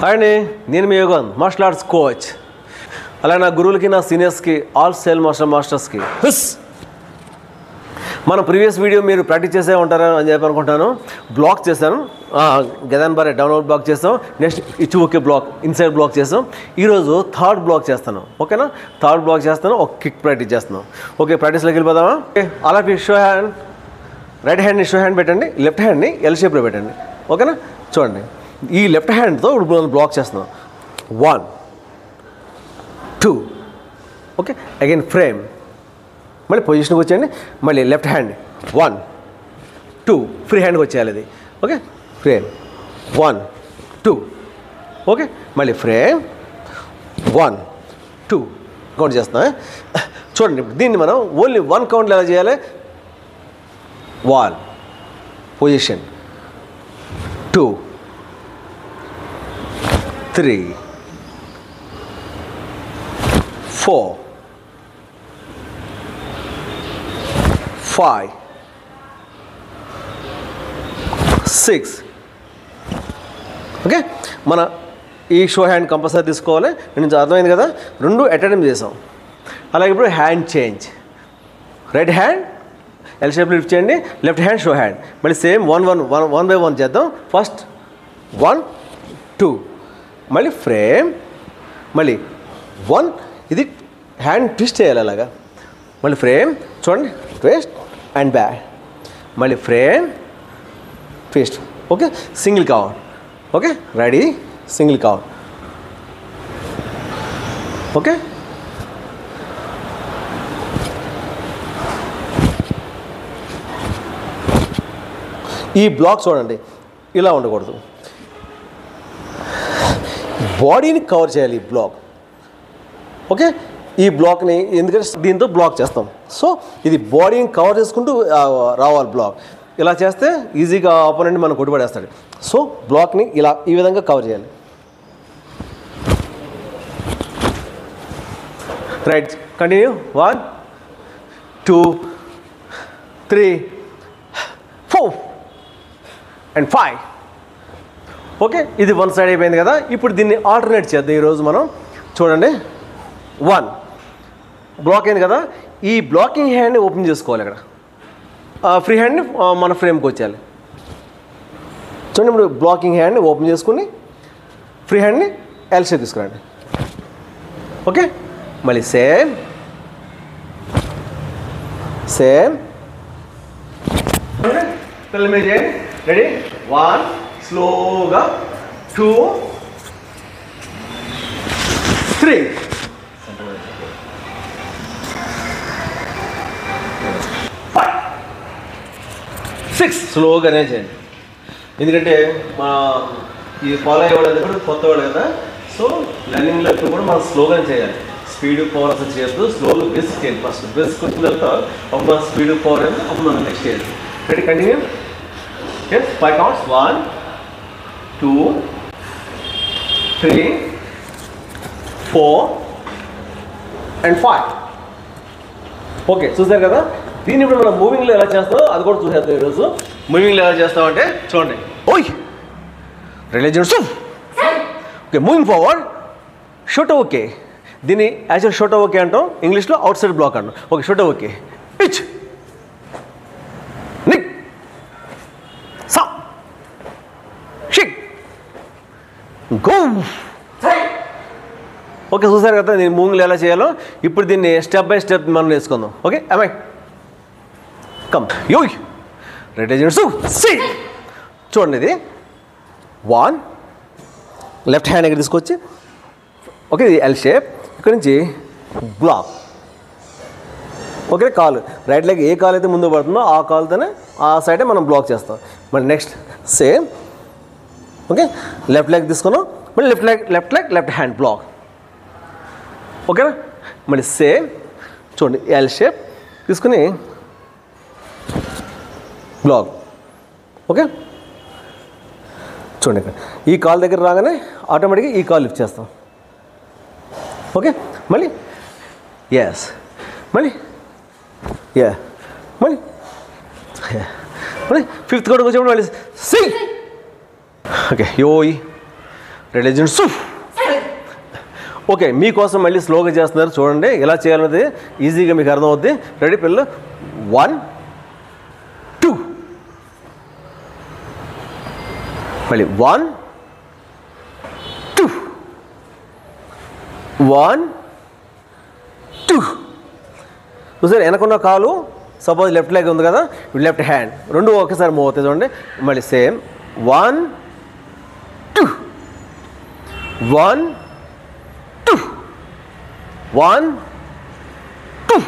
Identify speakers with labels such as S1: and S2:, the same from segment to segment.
S1: అండి నేను మీ యోగన్ martial arts coach. అలాగే నా గురువులకి నా సీనియర్స్కి ఆల్ సేల్ మాస్టర్స్కి మన ప్రీవియస్ వీడియో మీరు ప్రాక్టీస్ చేసే ఉంటారని అని చెప్పి అనుకుంటాను. బ్లాక్ చేశాను, గదాన్ బారే డౌన్లోడ్ బ్లాక్ చేస్తాం. నెక్స్ట్ ఇచ్చు ఓకే బ్లాక్ ఇన్సైడ్ బ్లాక్ చేస్తాం. ఈరోజు థర్డ్ బ్లాక్ చేస్తాను. ఓకేనా, థర్డ్ బ్లాక్ చేస్తాను. ఒక కిక్ ప్రాక్టీస్ చేస్తున్నాం. ఓకే, ప్రాక్టీస్లోకి వెళ్ళిపోదామా? అలా షో హ్యాండ్, రైట్ హ్యాండ్ని షో హ్యాండ్ పెట్టండి, లెఫ్ట్ హ్యాండ్ని ఎల్ షేప్లో పెట్టండి. ఓకేనా, చూడండి. ఈ లెఫ్ట్ హ్యాండ్తో ఇప్పుడు మనం బ్లాక్ చేస్తున్నాం. 1 2 ఓకే, అగైన్ ఫ్రేమ్, మళ్ళీ పొజిషన్కి వచ్చేయండి. మళ్ళీ లెఫ్ట్ హ్యాండ్ 1 2 ఫ్రీ హ్యాండ్కి వచ్చేయాలి ఇది. ఓకే, ఫ్రేమ్ 1 2 ఓకే, మళ్ళీ ఫ్రేమ్ 1 2 కౌంట్ చేస్తున్నాం. చూడండి, దీన్ని మనం ఓన్లీ 1 కౌంట్లో ఎలా చేయాలి? 1 పొజిషన్ 2 3 4 5 6 ఓకే. మన ఈ షో హ్యాండ్ కంపల్సరీ తీసుకోవాలి. నేను అర్థమైంది కదా, 2 అటెంప్ట్ చేసాం. అలాగే ఇప్పుడు hand change, right hand L shape lift చేయండి, లెఫ్ట్ హ్యాండ్ షో హ్యాండ్. మళ్ళీ సేమ్ 1 బై 1 చేద్దాం. ఫస్ట్ 1 2 మళ్ళీ ఫ్రేమ్, మళ్ళీ 1 ఇది హ్యాండ్ ట్విస్ట్ చేయాలి అలాగా. మళ్ళీ ఫ్రేమ్ చూడండి, ట్విస్ట్ అండ్ బ్యాక్, మళ్ళీ frame twist. Okay, single count. Okay, ready, single count. Okay, ఈ బ్లాక్ చూడండి, ఇలా ఉండకూడదు, బాడీని కవర్ చేయాలి ఈ బ్లాక్. ఓకే, ఈ బ్లాక్ని ఎందుకంటే దీంతో బ్లాక్ చేస్తాం, సో ఇది బాడీని కవర్ చేసుకుంటూ రావాలి బ్లాక్. ఇలా చేస్తే ఈజీగా ఆపోనెంట్ మనం కొట్టుబడేస్తాడు. సో బ్లాక్ని ఇలా ఈ విధంగా కవర్ చేయాలి. Right, continue. 1 2 3 4 అండ్ 5 ఓకే, ఇది 1 సైడ్ అయిపోయింది కదా. ఇప్పుడు దీన్ని ఆల్టర్నేట్ చేద్దాం ఈరోజు మనం. చూడండి, 1 బ్లాక్ అయింది కదా, ఈ బ్లాకింగ్ హ్యాండ్ని ఓపెన్ చేసుకోవాలి. ఇక్కడ ఫ్రీ హ్యాండ్ని మన ఫ్రేమ్కి వచ్చేయాలి. చూడండి, ఇప్పుడు బ్లాకింగ్ హ్యాండ్ని ఓపెన్ చేసుకుని ఫ్రీ హ్యాండ్ని ఎల్ షేప్ తీసుకురండి. ఓకే, మళ్ళీ సేమ్ రెడీ. 1 స్లోగా 2 3 5 6 స్లోగానే చేయండి. ఎందుకంటే మా ఈ ఫాలో అయ్యేవాళ్ళు కూడా కొత్త వాళ్ళు కదా, సో లర్నింగ్లో ఎప్పుడు కూడా మనం స్లోగానే చేయాలి. స్పీడ్ పవర్ అసలు చేయొద్దు, స్లోగా బేసిక్ చేయండి. ఫస్ట్ బేసిక్ వచ్చిన తర్వాత అప్పుడు మన స్పీడ్ పవర్ అనేది అప్పుడు మనం నెక్స్ట్ చేయాలి. Ready, continue. Okay, 5 counts. 1 2 3 4 and 5 okay, చూసారు కదా. దీన్ని ఇప్పుడు మనం మూవింగ్లో ఎలా చేస్తామో అది కూడా చూసేద్దాం ఈరోజు. మూవింగ్లో ఎలా చేస్తామంటే చూడండి. ఓయ్ రిలీజియన్స్ okay, moving forward shoot okay. దీన్ని యాక్చువల్ షూట్ ఓకే అంటాం, ఇంగ్లీష్లో అవుట్ సైడ్ బ్లాక్ అంటాం. Okay, shoot okay. పిచ్ నిక్ సా షిక్ గో. ఓకే, చూసారు కదా నేను మూవింగ్లో ఎలా చేయాలో. ఇప్పుడు దీన్ని స్టెప్ బై స్టెప్ మనం నేర్చుకుందాం. ఓకే, అమ్మాయి కమ్ యోయ్ రెడీ సి. చూడండి, ఇది 1 లెఫ్ట్ హ్యాండ్ దగ్గర తీసుకొచ్చి ఓకే, ఇది ఎల్ షేప్. ఇక్కడ నుంచి బ్లాక్. ఓకే, కాలు రైట్ లెగ్ ఏ కాలు అయితే ముందు పడుతుందో ఆ కాలుతోనే ఆ సైడే మనం బ్లాక్ చేస్తాం. మళ్ళీ next same. Okay, left leg తీసుకున్నాం, మళ్ళీ లెఫ్ట్ హ్యాండ్ బ్లాక్. ఓకేనా, మళ్ళీ సేమ్ చూడండి, ఎల్ షేప్ తీసుకుని బ్లాక్. ఓకే, చూడండి, ఇక్కడ ఈ కాల్ దగ్గర రాగానే ఆటోమేటిక్గా ఈ కాల్ లిఫ్ట్ చేస్తాం. ఓకే, మళ్ళీ ఎస్, మళ్ళీ మళ్ళీ మళ్ళీ 5th కూడా వచ్చేప్పుడు మళ్ళీ సి. ఓకే, యోయ్ రెడీ సుఫ్. ఓకే, మీకోసం మళ్ళీ స్లోగా చేస్తున్నారు చూడండి. ఎలా చేయాలనేది ఈజీగా మీకు అర్థమవుద్ది. రెడీ పిల్లలు? 1 2 మళ్ళీ 1 2 1 2. చూసారు వెనకున్న కాలు సపోజ్ లెఫ్ట్ లెగ్ ఉంది కదా, లెఫ్ట్ హ్యాండ్ రెండు ఒకేసారి మూవ్ అవుతాయి చూడండి. మళ్ళీ సేమ్ 1 2 1 2 1 2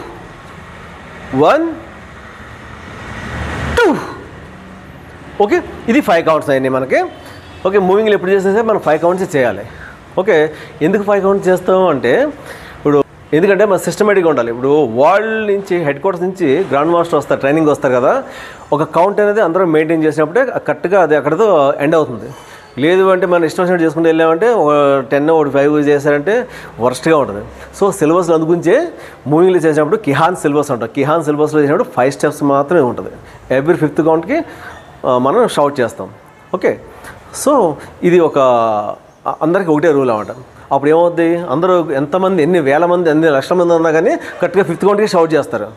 S1: 1 2. ఓకే, ఇది 5 కౌంట్స్ అయ్యింది మనకి. ఓకే, మూవింగ్లు ఎప్పుడు చేసేస్తే మనం 5 కౌంట్స్ చేయాలి. ఓకే, ఎందుకు 5 కౌంట్స్ చేస్తాం అంటే ఇప్పుడు ఎందుకంటే మన సిస్టమేటిక్గా ఉండాలి. ఇప్పుడు వరల్డ్ నుంచి హెడ్ క్వార్టర్స్ నుంచి గ్రాండ్ మాస్టర్ వస్తారు, ట్రైనింగ్ వస్తారు కదా, ఒక కౌంట్ అనేది అందరూ మెయింటైన్ చేసినప్పుడే కరెక్ట్గా అది అక్కడతో ఎండ్ అవుతుంది. లేదు అంటే మనం ఇష్టం వచ్చినట్టు చేసుకుంటూ వెళ్ళామంటే ఒక 10 ఒకటి 5 చేశారంటే వర్స్ట్గా ఉంటుంది. సో సిలబస్లో అందుగురించే మూవింగ్లు చేసినప్పుడు కిహాన్ సిలబస్ ఉంటుంది. కిహాన్ సిలబస్లో చేసినప్పుడు 5 స్టెప్స్ మాత్రమే ఉంటుంది. ఎవ్రీ 5th కౌంట్కి మనం షౌట్ చేస్తాం. ఓకే, సో ఇది ఒక అందరికీ ఒకటే రూల్ అన్నమాట. అప్పుడు ఏమవుద్ది, అందరూ ఎంతమంది ఎన్ని వేల మంది ఎన్ని లక్షల మంది ఉన్నా కానీ కరెక్ట్గా 5th కౌంట్కి షౌట్ చేస్తారు.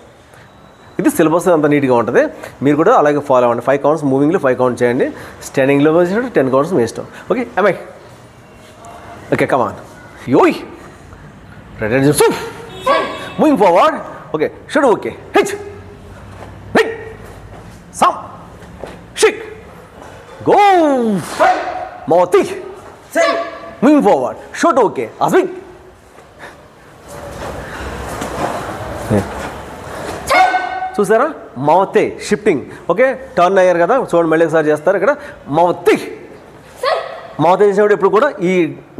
S1: ఇది సిలబస్ అంత నీట్గా ఉంటుంది. మీరు కూడా అలాగే ఫాలో అవ్వండి. 5 కౌంట్స్ మూవింగ్లో 5 కౌంట్ చేయండి. స్టాండింగ్లో వచ్చేటప్పుడు 10 కౌంట్స్ మీ ఇష్టం. ఓకే అమ్మాయి. ఓకే కమాన్ యోయ్ రెడీ మూవింగ్ ఫార్వర్డ్. ఓకే షుడ్ ఓకే హిచ్ హిట్ సమ్ షిక్ గో మోతి మూవింగ్ ఫార్వర్డ్ షుడ్ ఓకే అస్వింగ్. చూసారా మౌతే షిఫ్టింగ్. ఓకే టర్న్ అయ్యారు కదా చూడండి, మళ్ళీ ఒకసారి చేస్తారు. ఇక్కడ మౌతి మౌతే చేసినప్పుడు ఎప్పుడు కూడా ఈ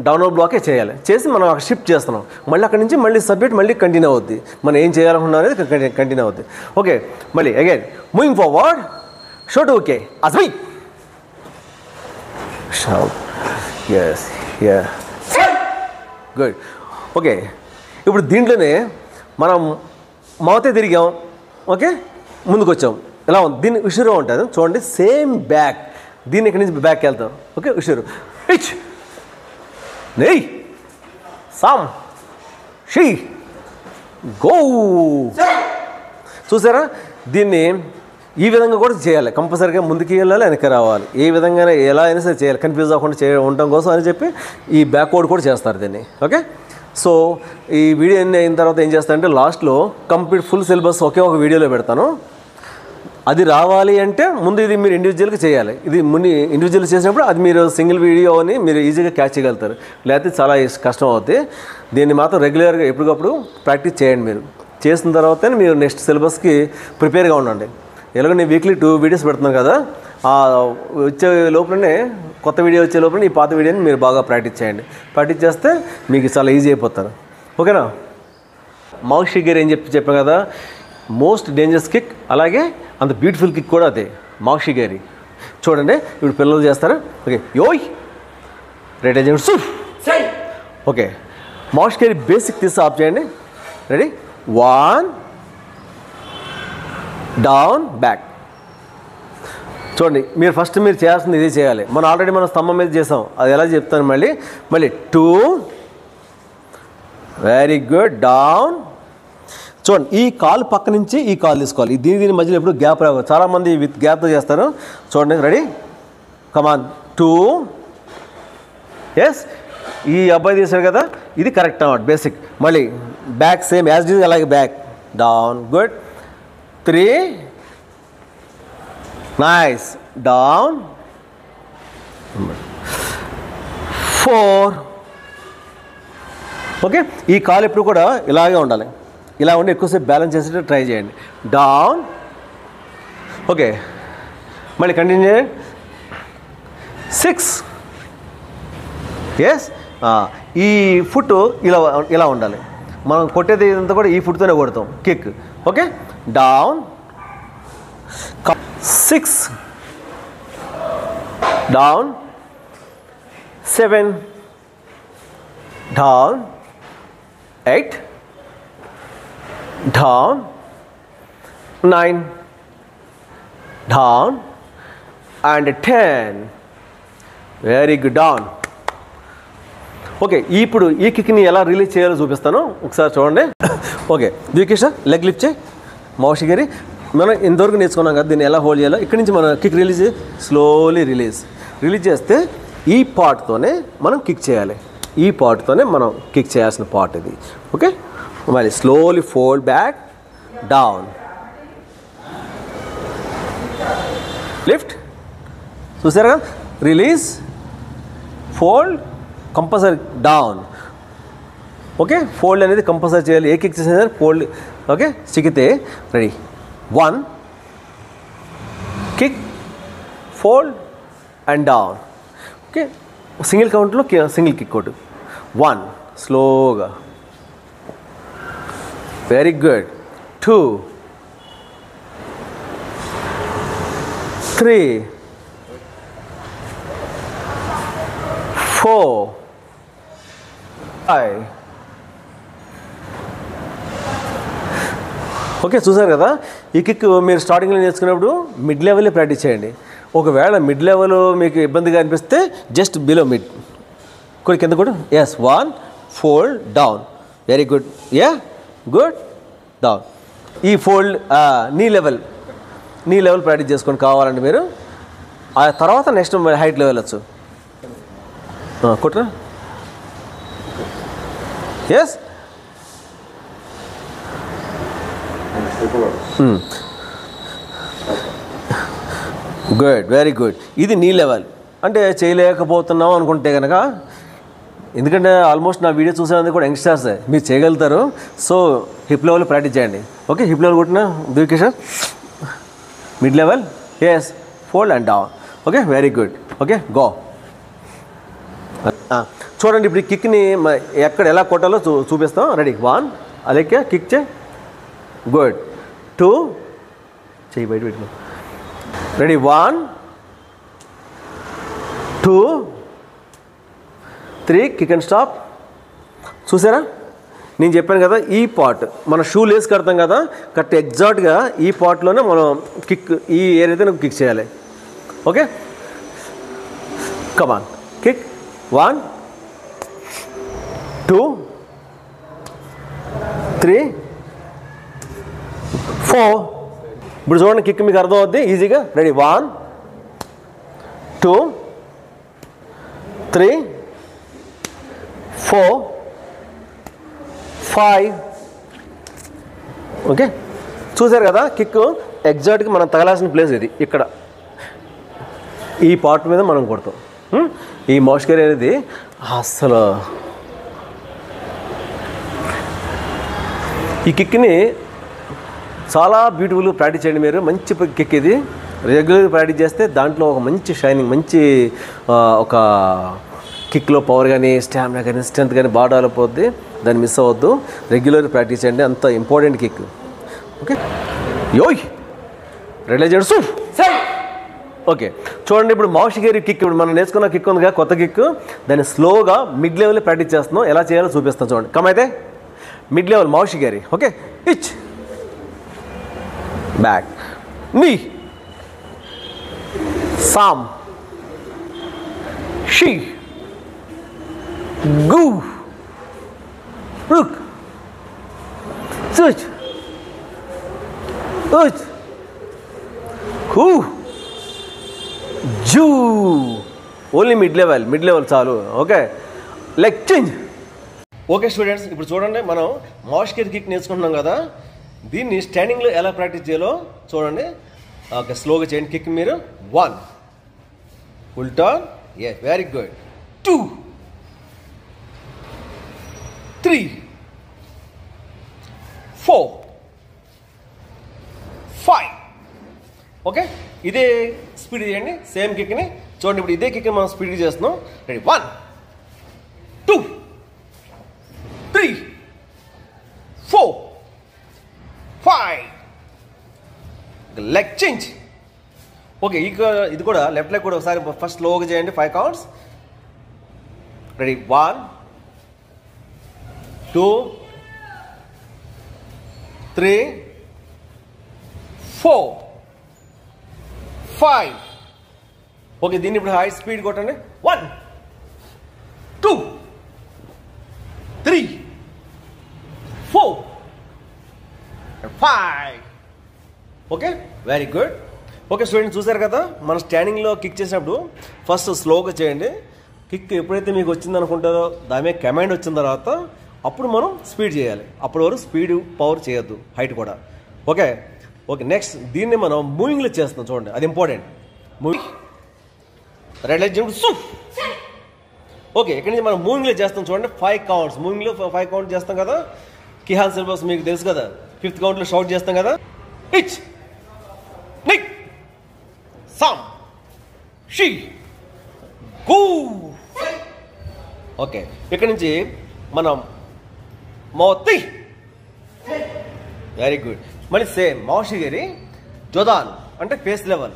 S1: డౌన్లోడ్ బ్లాకే చేయాలి. చేసి మనం అక్కడ షిఫ్ట్ చేస్తున్నాం. మళ్ళీ అక్కడి నుంచి మళ్ళీ సబ్జెక్ట్ మళ్ళీ కంటిన్యూ అవుద్ది. మనం ఏం చేయాలనుకున్నా అనేది కంటిన్యూ అవుద్ది. ఓకే మళ్ళీ అగైన్ మూవింగ్ ఫార్వర్డ్ షోట్ ఓకే అస్వి shout yes yeah good. Okay ఇప్పుడు దీంట్లోనే మనం మౌతే తిరిగాం. ఓకే ముందుకు వచ్చాం. ఎలా ఉంది దీన్ని ఉషురు ఉంటుంది చూడండి. సేమ్ బ్యాక్ దీన్ని ఇక్కడి నుంచి బ్యాక్ వెళ్తాం. ఓకే ఉషురు ఇచ్ నెయ్ సమ్ షీ గో. చూసారా దీన్ని ఈ విధంగా కూడా చేయాలి. కంపల్సరీగా ముందుకు వెళ్ళాలి, వెనక్కి రావాలి. ఏ విధంగా ఎలా అయినా సరే చేయాలి. కన్ఫ్యూజ్ అవ్వకుండా ఉండటం కోసం అని చెప్పి ఈ బ్యాక్వర్డ్ కూడా చేస్తారు దీన్ని. ఓకే సో ఈ వీడియో అయిన తర్వాత ఏం చేస్తానంటే లాస్ట్లో కంప్లీట్ ఫుల్ సిలబస్ ఒకే ఒక వీడియోలో పెడతాను. అది రావాలి అంటే ముందు ఇది మీరు ఇండివిజువల్గా చేయాలి. ఇది ముందు ఇండివిజువల్ చేసినప్పుడు అది మీరు సింగిల్ వీడియో అని మీరు ఈజీగా క్యాచ్ చేయగలుగుతారు. లేకపోతే చాలా కష్టం అవుతుంది. దీన్ని మాత్రం రెగ్యులర్గా ఎప్పటికప్పుడు ప్రాక్టీస్ చేయండి. మీరు చేసిన తర్వాతనే మీరు నెక్స్ట్ సిలబస్కి ప్రిపేర్గా ఉండండి. ఎలాగో నేను వీక్లీ 2 వీడియోస్ పెడుతున్నాను కదా, ఆ వచ్చే లోపలనే కొత్త వీడియో వచ్చే లోపల ఈ పాత వీడియోని మీరు బాగా ప్రాక్టీస్ చేయండి. ప్రాక్టీస్ చేస్తే మీకు చాలా ఈజీ అయిపోతారు. ఓకేనా. మౌత్ షిగర్ ఏం చెప్పాను కదా, మోస్ట్ డేంజరస్ కిక్, అలాగే అంత బ్యూటిఫుల్ కిక్ కూడా అదే మౌత్ షిగేరి. చూడండి ఇప్పుడు పిల్లలు చేస్తారు. ఓకే యోయ్ రెడీ సూఫ్. ఓకే మౌత్ షిగేరి బేసిక్ తీసి ఆఫ్ చేయండి. Ready 1 down back. చూడండి మీరు ఫస్ట్ మీరు చేయాల్సింది ఇది చేయాలి. మనం ఆల్రెడీ మనం స్తంభం మీద చేసాం, అది ఎలా చెప్తాను మళ్ళీ 2 వెరీ గుడ్ డౌన్. చూడండి ఈ కాలు పక్క నుంచి ఈ కాలు తీసుకోవాలి. దీని మధ్యలో ఎప్పుడు గ్యాప్ రావు. చాలామంది విత్ గ్యాప్తో చేస్తారు. చూడండి రెడీ కమాన్ 2 ఎస్ ఈ అబ్బాయి తీసాడు కదా, ఇది కరెక్ట్ అన్నమాట బేసిక్. మళ్ళీ back same as it is, అలాగే back down good 3 nice down 4. Okay ఈ కాలు ఎప్పుడు కూడా ఇలాగే ఉండాలి. ఇలా ఉండి ఎక్కువసేపు బ్యాలెన్స్ చేసేటట్టు ట్రై చేయండి. డౌన్. ఓకే మళ్ళీ కంటిన్యూ చేయండి 6 ఎస్. ఈ ఫుట్ ఇలా ఉండాలి. మనం కొట్టేది ఇదంతా కూడా ఈ ఫుట్తోనే కొడతాం kick. Okay down 6 down 7 down 8 down 9 down and 10. Very good. Down okay, ఇప్పుడు ఈ కిక్ని ఎలా రిలీజ్ చేయాలో చూపిస్తాను, ఒకసారి చూడండి. ఓకే, ద్వికేష్ లెగ్ లిఫ్ట్ చేయి. మౌషి గారి మనం ఇంతవరకు నేర్చుకున్నాం కదా, దీన్ని ఎలా హోల్డ్ చేయాలో. ఇక్కడి నుంచి మనం కిక్ రిలీజ్ స్లోలీ రిలీజ్ చేస్తే ఈ పార్ట్తోనే మనం కిక్ చేయాలి. ఈ పార్ట్తోనే మనం కిక్ చేయాల్సిన పార్ట్ ఇది. ఓకే, మళ్ళీ slowly fold back down, lift, చూసారా, release, fold, compulsory down. Okay, fold అనేది కంపల్సరీ చేయాలి. ఏ కిక్ చేసినా ఫోల్డ్. ఓకే, చిక్కితే ready, 1 kick, fold and down. Okay, single కౌంట్లో సింగిల్ కిక్ ఒకటి. 1 స్లోగా, వెరీ గుడ్. 2 3 4 5. ఓకే, చూసారు కదా, ఈ కిక్ మీరు స్టార్టింగ్లో నేర్చుకున్నప్పుడు మిడ్ లెవెల్లో ప్రాక్టీస్ చేయండి. ఒకవేళ మిడ్ లెవెల్ మీకు ఇబ్బందిగా అనిపిస్తే జస్ట్ బిలో మిడ్ కూడా కింద కూడా. Yes, 1 fold down, very good. Good, down. ఈ ఫోల్డ్ నీ లెవెల్ ప్రాక్టీస్ చేసుకొని కావాలంటే మీరు. ఆ తర్వాత నెక్స్ట్ హైట్ లెవెల్ వచ్చు. కొట్టరా. Yes, good, very good. ఇది నీ లెవెల్. అంటే చేయలేకపోతున్నాం అనుకుంటే కనుక, ఎందుకంటే ఆల్మోస్ట్ నా వీడియో చూసేందుకు కూడా యంగ్స్టర్సే, మీరు చేయగలుగుతారు. సో హిప్ లెవెల్ ప్రాక్టీస్ చేయండి. ఓకే, హిప్ లెవెల్ కొట్టిన ద్వికేష్, mid level, yes, fold and down. Okay, very good. Okay, go. చూడండి, ఇప్పుడు ఈ కిక్ని ఎక్కడ ఎలా కొట్టాలో చూపిస్తాం. రెడీ, 1 అలాగే కిక్ చే, గుడ్. 2 చెయ్యి బయట పెట్టుకో. Ready, 1 2 3 kick and stop. చూసారా, నేను చెప్పాను కదా, ఈ పార్ట్ మన షూ లేస్ కడతాం కదా, కరెక్ట్ ఎగ్జాక్ట్గా ఈ పార్ట్లోనే మనం కిక్, ఈ ఏరియాతో కిక్ చేయాలి. ఓకే, కమాన్, కిక్. 1 2 3 4. ఇప్పుడు చూడండి, కిక్ మీకు అర్థం అవుద్ది ఈజీగా. రెడీ, 1 2 3 4 5. ఓకే, చూసారు కదా, కిక్ ఎగ్జాక్ట్గా మనం తగలాల్సిన ప్లేస్ ఇది. ఇక్కడ ఈ పార్ట్ మీద మనం కొడతాం. ఈ మౌష్కర్ అనేది అసలు ఈ కిక్ని చాలా బ్యూటిఫుల్గా ప్రాక్టీస్ చేయండి మీరు. మంచి కిక్ ఇది. రెగ్యులర్గా ప్రాక్టీస్ చేస్తే దాంట్లో ఒక మంచి షైనింగ్, మంచి ఒక కిక్లో పవర్ కానీ, స్టామినా కానీ, స్ట్రెంత్ కానీ బాగా డెవలప్ అవుద్ది. దాన్ని మిస్ అవ్వద్దు. రెగ్యులర్గా ప్రాక్టీస్ చేయండి, అంత ఇంపార్టెంట్ కిక్. ఓకే, యోయ్ రెడీ చేస్తూ. ఓకే, చూడండి, ఇప్పుడు మౌషి గారి కిక్, ఇప్పుడు మనం నేర్చుకున్న కిక్ ఉందిగా, కొత్త కిక్, దాన్ని స్లోగా మిడ్ లెవెల్లో ప్రాక్టీస్ చేస్తున్నాం. ఎలా చేయాలో చూపిస్తాం చూడండి. కమైతే మిడ్ లెవెల్ మౌషి గారి. ఓకే, ఇచ్ బ్యాక్, నీ, సామ్, షీ, గు, రుక్, స్విచ్, ఉచ్, హూ, జూ. ఓన్లీ మిడ్ లెవెల్ చాలు. Okay, leg change. Okay students, ఇప్పుడు చూడండి, మనం మౌష్కర్ కిక్ నేర్చుకుంటున్నాం కదా, దీన్ని స్టాండింగ్లో ఎలా ప్రాక్టీస్ చేయాలో చూడండి. ఓకే, స్లోగా చేయండి కిక్ మీరు. 1 full turn, very good. 2 3 4 5. Okay, ఇదే స్పీడ్ చేయండి, సేమ్ కిక్ని చూడండి. ఇప్పుడు ఇదే కిక్ మనం స్పీడ్ చేస్తున్నాం. రెడీ, 1 2 3 4 5. Leg change. ఓకే, ఇది కూడా లెఫ్ట్ లెగ్ కూడా ఒకసారి ఫస్ట్ స్లోగా చేయండి, 5 కౌంట్స్. రెడీ, 1 2 3 4 5. ఓకే, దీన్ని ఇప్పుడు హై స్పీడ్ కొట్టండి. 1 2 5. Okay, very good. Okay students, చూసారు కదా మన స్టాండింగ్లో కిక్ చేసినప్పుడు ఫస్ట్ స్లోగా చేయండి. కిక్ ఎప్పుడైతే మీకు వచ్చింది అనుకుంటారో దాని మీద కమాండ్ వచ్చిన తర్వాత అప్పుడు మనం స్పీడ్ చేయాలి. అప్పటి వరకు స్పీడ్ పవర్ చేయొద్దు, హైట్ కూడా. ఓకే ఓకే నెక్స్ట్ దీన్ని మనం మూవింగ్లో చేస్తాం చూడండి, అది important. Moving red light jump సూ. ఓకే, ఇక్కడి నుంచి మనం మూవింగ్లో చేస్తాం చూడండి. 5 కౌంట్స్ మూవింగ్లో 5 కౌంట్ చేస్తాం కదా. కిహాన్ సిలబస్ మీకు తెలుసు కదా, 5th కౌంట్లో షౌట్ చేస్తాం కదా. ఇచ్ నిక్ సమ్ షీ గూ. ఓకే, ఇక్కడి నుంచి మనం మోతి. Very good. మళ్ళీ సేమ్ మౌషిగిరి. జోదాన్ అంటే ఫేస్ లెవెల్,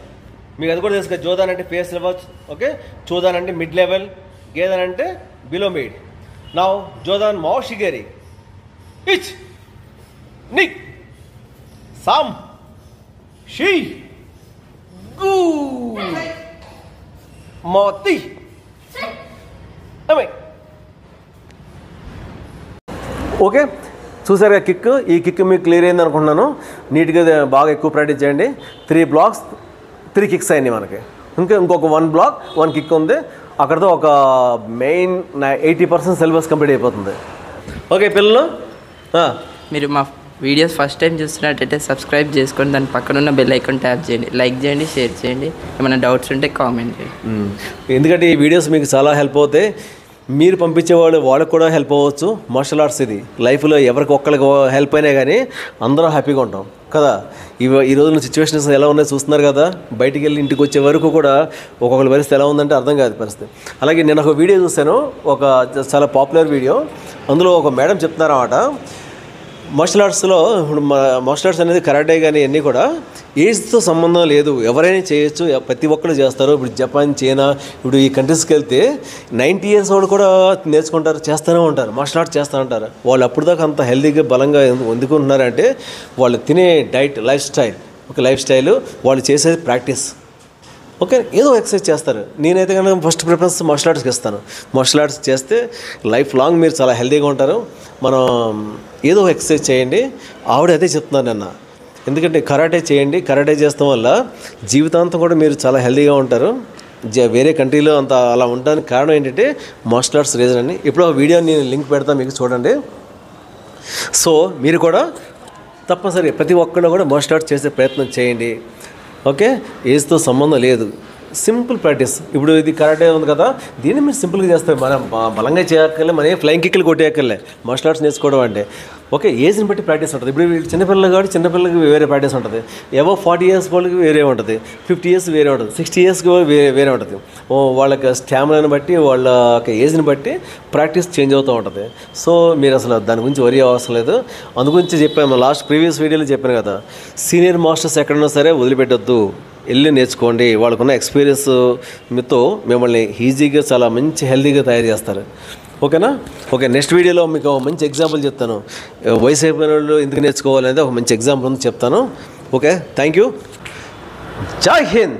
S1: మీకు అది కూడా తెలుసు కదా. జోదాన్ అంటే ఫేస్ లెవెల్. ఓకే, చోదాన్ అంటే మిడ్ లెవెల్, గేదాన్ అంటే బిలో మిడ్. నౌ జోదాన్ మౌషిగిరి. ఇచ్ నిక్ సమ్ షీ గూ మోతి. ఓకే, చూసారుగా కిక్. ఈ కిక్ మీకు క్లియర్ అయింది అనుకుంటున్నాను. నీట్గా బాగా ఎక్కువ ప్రాక్టీస్ చేయండి. 3 బ్లాక్స్ 3 కిక్స్ అయినాయి మనకి. ఇంకొక 1 బ్లాక్ 1 కిక్ ఉంది. అక్కడతో ఒక మెయిన్ 80% సిలబస్ కంప్లీట్ అయిపోతుంది. ఓకే పిల్లలు,
S2: మీరు మా వీడియోస్ ఫస్ట్ టైం చూస్తున్నట్టయితే సబ్స్క్రైబ్ చేసుకొని దాని పక్కన ఉన్న బెల్ ఐకాన్ ట్యాప్ చేయండి, లైక్ చేయండి, షేర్ చేయండి. ఏమైనా డౌట్స్ ఉంటే కామెంట్ చేయండి.
S1: ఎందుకంటే ఈ వీడియోస్ మీకు చాలా హెల్ప్ అవుతాయి. మీరు పంపించే వాళ్ళకి కూడా హెల్ప్ అవ్వచ్చు. మార్షల్ ఆర్ట్స్ ఇది లైఫ్లో ఎవరికి ఒక్కరికి హెల్ప్ అయినా కానీ అందరం హ్యాపీగా ఉంటాం కదా. ఈ రోజున సిచ్యువేషన్స్ ఎలా ఉన్నాయో చూస్తున్నారు కదా. బయటికి వెళ్ళి ఇంటికి వచ్చే వరకు కూడా ఒక్కొక్కరి పరిస్థితి ఎలా ఉందంటే అర్థం కాదు పరిస్థితి. అలాగే నేను ఒక వీడియో చూశాను, ఒక చాలా పాపులర్ వీడియో. అందులో ఒక మేడం చెప్తున్నారన్నమాట, మార్షల్ ఆర్ట్స్లో ఇప్పుడు మార్షల్ ఆర్ట్స్ అనేది కరాటే కానీ అన్నీ కూడా ఏజ్తో సంబంధం లేదు, ఎవరైనా చేయొచ్చు, ప్రతి ఒక్కరు చేస్తారు. ఇప్పుడు జపాన్, చైనా, ఇప్పుడు ఈ కంట్రీస్కి వెళ్తే 90 years వాళ్ళు కూడా నేర్చుకుంటారు, చేస్తూనే ఉంటారు, మార్షల్ ఆర్ట్స్ చేస్తూ ఉంటారు. వాళ్ళు అప్పుడు దాకా అంత హెల్తీగా బలంగా ఎందుకుంటున్నారంటే వాళ్ళు తినే డైట్, లైఫ్ స్టైల్, వాళ్ళు చేసేది ప్రాక్టీస్. ఓకే, ఏదో ఎక్సర్సైజ్ చేస్తారు. నేనైతే కనుక ఫస్ట్ ప్రిఫరెన్స్ మార్షల్ ఆర్ట్స్కి ఇస్తాను. మార్షల్ ఆర్ట్స్ చేస్తే లైఫ్ లాంగ్ మీరు చాలా హెల్తీగా ఉంటారు. మనం ఏదో ఎక్సర్సైజ్ చేయండి. ఆవిడ అదే చెప్తున్నాను నిన్న. ఎందుకంటే కరాటే చేయండి, కరాటే చేస్తాం వల్ల జీవితాంతం కూడా మీరు చాలా హెల్తీగా ఉంటారు. వేరే కంట్రీలో అంత అలా ఉండడానికి కారణం ఏంటంటే మార్షల్ ఆర్ట్స్ రీజన్ అని. ఇప్పుడు ఆ వీడియో నేను లింక్ పెడతాను, మీకు చూడండి. సో మీరు కూడా తప్పనిసరి ప్రతి ఒక్కళ్ళు కూడా మార్షల్ ఆర్ట్స్ చేసే ప్రయత్నం చేయండి. ఓకే, ఏజ్తో సంబంధం లేదు, సింపుల్ ప్రాక్టీస్. ఇప్పుడు ఇది కరాటే ఉంది కదా, దీన్ని మీరు సింపుల్గా చేస్తారు. మనం బలంగా చేయక్కర్లే, మన ఫ్లైయింగ్ కిక్లు కొట్టేయక్కర్లే మార్షల్ ఆర్ట్స్ నేర్చుకోవడం అంటే. ఓకే, ఏజ్ని బట్టి ప్రాక్టీస్ ఉంటుంది. ఇప్పుడు చిన్నపిల్లలు కాబట్టి చిన్నపిల్లలకి వేరే ప్రాక్టీస్ ఉంటుంది. ఏవో 40 years వాళ్ళకి వేరే ఉంటుంది, 50 years వేరే ఉంటుంది, 60 years వేరే ఉంటుంది. వాళ్ళకి స్టామినాని బట్టి, వాళ్ళ ఏజ్ని బట్టి ప్రాక్టీస్ చేంజ్ అవుతూ ఉంటుంది. సో మీరు అసలు దాని గురించి వరీ అవసరం లేదు. అందుగురించి చెప్పాను, ప్రీవియస్ వీడియోలో చెప్పాను కదా, సీనియర్ మాస్టర్స్ ఎక్కడన్నా సరే వదిలిపెట్టొద్దు, వెళ్ళి నేర్చుకోండి. వాళ్ళకున్న ఎక్స్పీరియన్స్ మీతో మిమ్మల్ని ఈజీగా చాలా మంచి హెల్తీగా తయారు చేస్తారు. ఓకేనా? ఓకే, నెక్స్ట్ వీడియోలో మీకు ఒక మంచి ఎగ్జాంపుల్ చెప్తాను. వయసు అయిపోయిన వాళ్ళు ఎందుకు నేర్చుకోవాలనేది ఒక మంచి ఎగ్జాంపుల్ ఉంది చెప్తాను. Okay, thank you. జై హింద్.